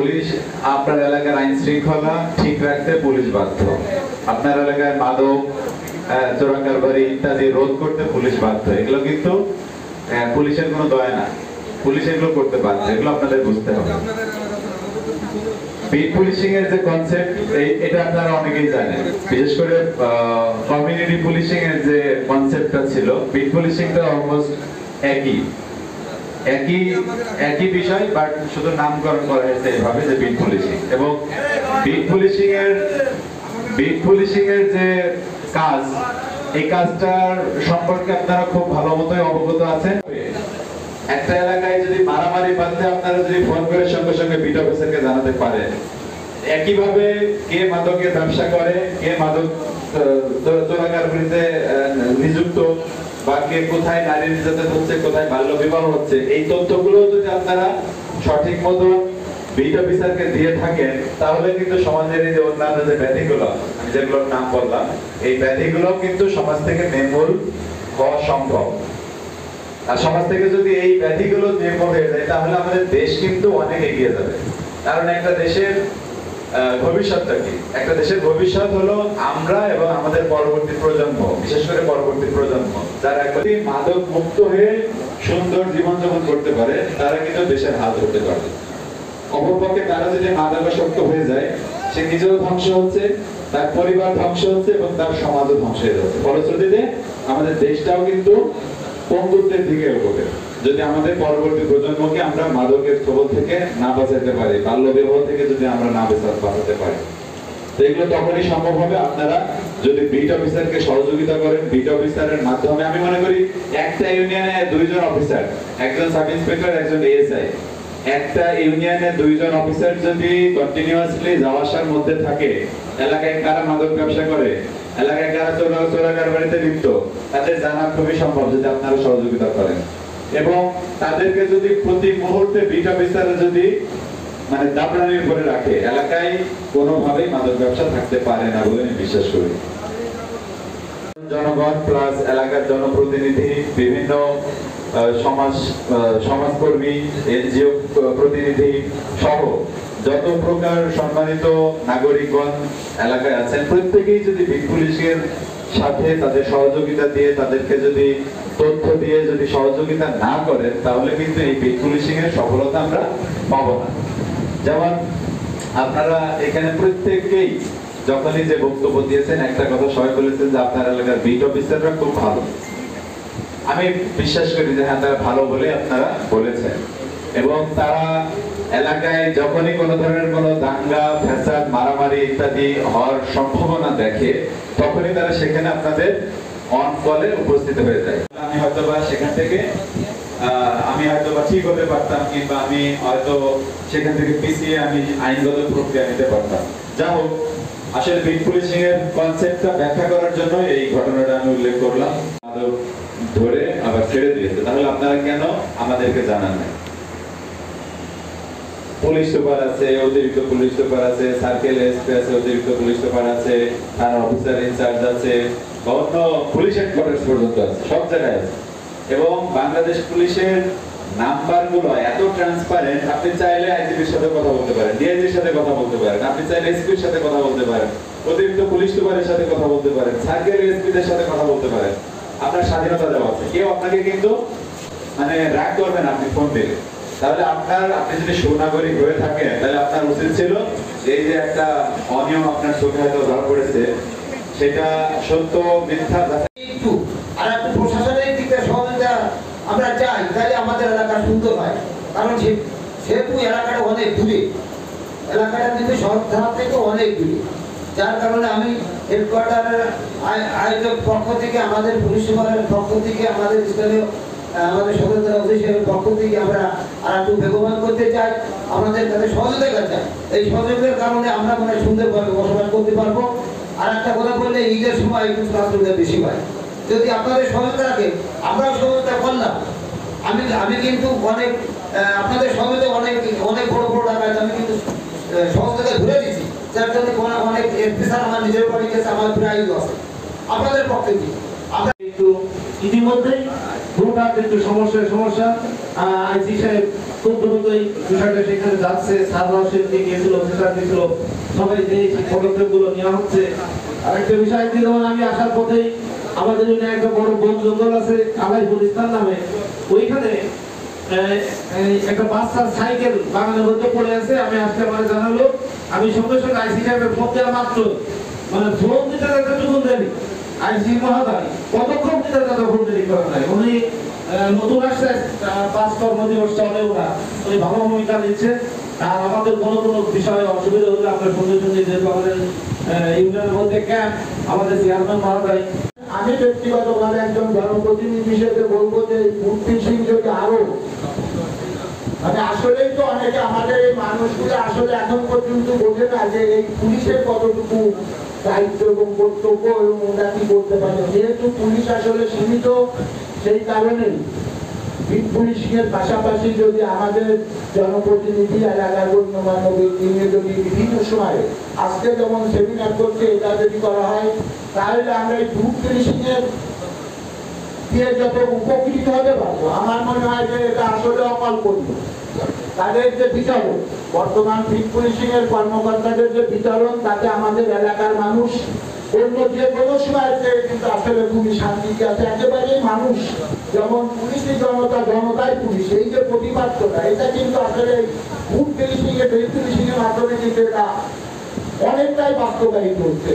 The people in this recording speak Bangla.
পুলিশ আপনার এলাকার আইন শৃঙ্খলা ঠিক রাখতে পুলিশ বাধ্য। আপনার এলাকায় মাদক, চোরাকারবারি ইত্যাদি রোধ করতে পুলিশ বাধ্য। এগুলো কিন্তু পুলিশের কোনো দয়া না, পুলিশ এগুলো করতে বাধ্য। এগুলো আপনাদের বুঝতে হবে। বিট পুলিশিং এর যে কনসেপ্ট, এটা আপনারা অনেকেই জানেন। বিশেষ করে কমিউনিটি পুলিশিং এর যে কনসেপ্টটা ছিল, বিট পুলিশিংটা অলমোস্ট একই বিষয়, বাট শুধু নামকরণ করা হয়েছে এভাবে যে বিট পুলিশিং। এবং বিট পুলিশিং এর যে কাজ, এই কাজটার সম্পর্কে আপনারা খুব ভালো মতোই অবগত আছেন। একটা এলাকায় যদি মারামারি বাঁধলে আপনারা যদি ফোন করে সঙ্গে সঙ্গে বিট অফিসারকে জানাতে পারেন। একইভাবে কে মাদকের ব্যবসা করে, কে মাদক চোরাকারবারিতে নিযুক্ত, বা কে কোথায় নারী নির্যাতন হচ্ছে, কোথায় বাল্য বিবাহ হচ্ছে, এই তথ্যগুলো যদি আপনারা সঠিক মতো বিট অফিসারকে দিয়ে থাকেন, তাহলে কিন্তু সমাজের এই যে অন্যান্য যে ব্যাধিগুলো, আমি যেগুলোর নাম বললাম, এই ব্যাধিগুলো কিন্তু সমাজ থেকে নির্মূল হওয়া সম্ভব। আর সমাজ থেকে যদি এই ব্যাধিগুলো নির্মূল হয়ে যায়, তাহলে আমাদের দেশ কিন্তু অনেক এগিয়ে যাবে। কারণ একটা দেশের ভবিষ্যৎটা কি? একটা দেশের ভবিষ্যৎ হলো আমরা এবং আমাদের পরবর্তী প্রজন্ম, বিশেষ করে পরবর্তী প্রজন্ম, যারা একবারে মাদক মুক্ত হয়ে সুন্দর জীবনযাপন করতে পারে, তারা কিন্তু দেশের হাল ধরতে পারবে। অপরপক্ষে তারা যদি মাদকাসক্ত হয়ে যায়, সে নিজেও ধ্বংস হচ্ছে, তার পরিবার ধ্বংস হচ্ছে এবং তার সমাজও ধ্বংস হয়ে যাচ্ছে। ফলশ্রুতিতে আমাদের দেশটাও কিন্তু বন্ধুত্বের দিকে এগোবে। যদি আমাদের পরবর্তী প্রজন্মকে আমরা মাদকের ছোবল থেকে না বাঁচাতে পারি, বাল্য বিবাহ থেকে যদি আমরা না বাঁচাতে পারি, তো এগুলো তখনই সম্ভব হবে আপনারা যদি বিট অফিসারকে সহযোগিতা করেন। বিট অফিসারের মাধ্যমে আমি মনে করি একটা ইউনিয়নে দুইজন অফিসার, একজন সাব ইন্সপেক্টর, একজন এএসআই, একটা ইউনিয়নে দুইজন অফিসার যদি কন্টিনিউয়াসলি যাওয়া আসার মধ্যে থাকে, এলাকায় কারা মাদক ব্যবসা করে, এলাকায় কারা চোরাকারবারিতে লিপ্ত, তাদের জানা খুবই সম্ভব যদি আপনারা সহযোগিতা করেন। এবং তাদেরকে যদি প্রতি মুহূর্তে বিট অফিসাররা যদি মানে দাবরানির করে রাখে, এলাকায় কোনোভাবেই মাদক ব্যবসা থাকতে পারে না বলে আমি বিশ্বাস করি। জনগণ প্লাস এলাকার জনপ্রতিনিধি, বিভিন্ন সমাজকর্মী, এনজিও প্রতিনিধি সহ যত প্রকার সম্মানিত নাগরিকগণ এলাকায় আছেন, প্রত্যেকেই যদি বিট পুলিশের সাথে তাদের সহযোগিতা দিয়ে, তাদেরকে যদি তথ্য দিয়ে যদি সহযোগিতা না করেন, তাহলে কিন্তু এই বিট পুলিশিং এর সফলতা আমরা পাবো না। যেমন আপনারা এখানে প্রত্যেকেই যখনই যে বক্তব্য দিয়েছেন, একটা কথা সবাই বলেছেন যে আপনার এলাকার বিট অফিসাররা খুব ভালো। আমি বিশ্বাস করি যে হ্যাঁ, তারা ভালো বলে আপনারা বলেছেন। এবং তারা এলাকায় যখনই কোনো ধরনের কোনো দাঙ্গা, ফ্যাসাদ, মারামারি ইত্যাদি হওয়ার সম্ভাবনা দেখে, তখনই তারা সেখানে আপনাদের অন কলে উপস্থিত হয়ে যায়। আমি হয়তোবা সেখান থেকে আমি হয়তোবা ঠিক হতে পারতাম, কিংবা আমি হয়তো সেখান থেকে পিছিয়ে আমি আইনগত প্রক্রিয়া নিতে পারতাম। যা হোক, আসলে বিট পুলিশিং এর কনসেপ্টটা ব্যাখ্যা করার জন্য এই ঘটনাটা আমি উল্লেখ করলাম। ধরে আবার ছেড়ে দিয়েছে, তাহলে আপনারা কেন আমাদেরকে জানান নাই? পুলিশ সুপার আছে, অতিরিক্ত পুলিশ সুপার আছে, সার্কেল এসপি আছে, অতিরিক্ত পুলিশ সুপার আছে, থানা অফিসার ইনচার্জ আছে, অন্য পুলিশ হেডকোয়ার্টার্স পর্যন্ত আছে, সব জায়গায় আছে। এবং বাংলাদেশ পুলিশের নাম্বারগুলো এত ট্রান্সপারেন্ট, আপনি চাইলে আইজিপির সাথে কথা বলতে পারেন, ডিআইজির সাথে কথা বলতে পারেন, আপনি চাইলে এসপির সাথে কথা বলতে পারেন, অতিরিক্ত পুলিশ সুপারের সাথে কথা বলতে পারেন, সার্কেল এসপিদের সাথে কথা বলতে পারেন। আপনার স্বাধীনতা দেওয়া আছে, কেউ আপনাকে কিন্তু মানে রাগ করবেন আপনি ফোন দিলে। তাহলে আপনি যদি সুনাগরিক হয়ে থাকেন, তাহলে আপনার উচিত ছিল এই যে একটা অনিয়ম আপনার চোখে হয়তো ধরা পড়েছে, সেটা সত্য মিথ্যা একটু আর একটু প্রশাসনের দিকে সহযোগিতা আমরা চাই, তাহলে আমাদের এলাকা সুন্দর হয়। কারণ সেহেতু এলাকাটা অনেক দূরে, এলাকাটা কিন্তু শহর থেকে অনেক দূরে, যার কারণে আমি হেডকোয়ার্টারের আয়োজক পক্ষ থেকে, আমাদের পুলিশ সুপারের পক্ষ থেকে, আমাদের স্থানীয় আমাদের সদর অফিসের পক্ষ থেকে আমরা আর একটু বেগবান করতে চাই, আমাদের কাছে সহযোগিতা চাই। এই সহযোগিতার কারণে আমরা মনে সুন্দরভাবে বসবাস করতে পারবো। আর একটা কথা বললে, ঈদের সময় একটু রাস্তা বেশি হয়, যদি আপনাদের সহযোগিতা রাখে, আমরাও সহযোগিতা করলাম। আমি কিন্তু অনেক আপনাদের সহযোগিতা অনেক বড় বড় টাকায় আমি কিন্তু সহযোগিতা ঘুরে দিচ্ছি, যার জন্য অনেক স্পেশাল আমার নিজের বাড়ি গেছে, আমার প্রায় আছে আপনাদের পক্ষে কি আমরা কিন্তু ইতিমধ্যেই ভোটার একটু সমস্যা আইসি সাহেব খুব দ্রুতই বিষয়টা সেখানে যাচ্ছে, সাররাও সেদিকে গিয়েছিল, অফিসার গিয়েছিল, সবাই যে এই পদক্ষেপগুলো নেওয়া হচ্ছে। আরেকটা বিষয় কি, যেমন আমি আসার পথেই আমাদের জন্য একটা বড় বন জঙ্গল আছে আলাইপুর স্থান নামে, ওইখানে একটা বাচ্চার সাইকেল বাগানের মধ্যে পড়ে আছে। আমি আজকে আমার জানালো, আমি সঙ্গে সঙ্গে আইসি সাহেবের ফোন দেওয়া মাত্র, মানে ফোন দিতে যতটুকু দেরি, আইসি মহোদয় কতক্ষণ দিতে ততক্ষণ দেরি করা যায়। উনি নতুন আসছে, 5 কর্মদিবস চলে, ওরা উনি ভালো ভূমিকা নিচ্ছে। আর আমাদের কোনো বিষয়ে অসুবিধা হলে আমরা সঙ্গে সঙ্গে, যেহেতু আমাদের ইউনিয়নের মধ্যে ক্যাম্প, আমাদের চেয়ারম্যান মহোদয়, আমি ব্যক্তিগতভাবে একজন জনপ্রতিনিধি হিসেবে বলবো যে ফুড ফিশিং যদি আরো মানে আসলেই তো অনেকে আমাদের এই মানুষগুলো আসলে এখন পর্যন্ত বোঝে না যে এই পুলিশের কতটুকু দায়িত্ব এবং কর্তব্য এবং ওরা কি করতে পারে। যেহেতু পুলিশ আসলে সীমিত, সেই কারণেই বিট পুলিশিং এর পাশাপাশি যদি আমাদের জনপ্রতিনিধি এলাকার গণ্যমান্য ব্যক্তি নিয়ে যদি বিভিন্ন সময়ে আজকে যেমন সেমিনার করছে, এটা যদি করা হয় তাহলে আমরা এই গ্রুপ পুলিশিং এর দিয়ে যত উপকৃত হতে পারবো। আমার মনে হয় যে এটা আসলে অকল্পনীয়। তাদের যে বিতরণ, বর্তমান বিট পুলিশিং এর কর্মকর্তাদের যে বিতরণ, তাতে আমাদের এলাকার মানুষ অন্য যে কোনো সময় কিন্তু আসলে খুবই শান্তিতে আছে। একেবারেই মানুষ যেমন পুলিশই জনতা, জনতাই পুলিশ, এই যে প্রতিপাদ্যটা, এটা কিন্তু আসলে ফুড পুলিশিং এর মাধ্যমে কিন্তু এটা অনেকটাই বাস্তবায়িত হচ্ছে।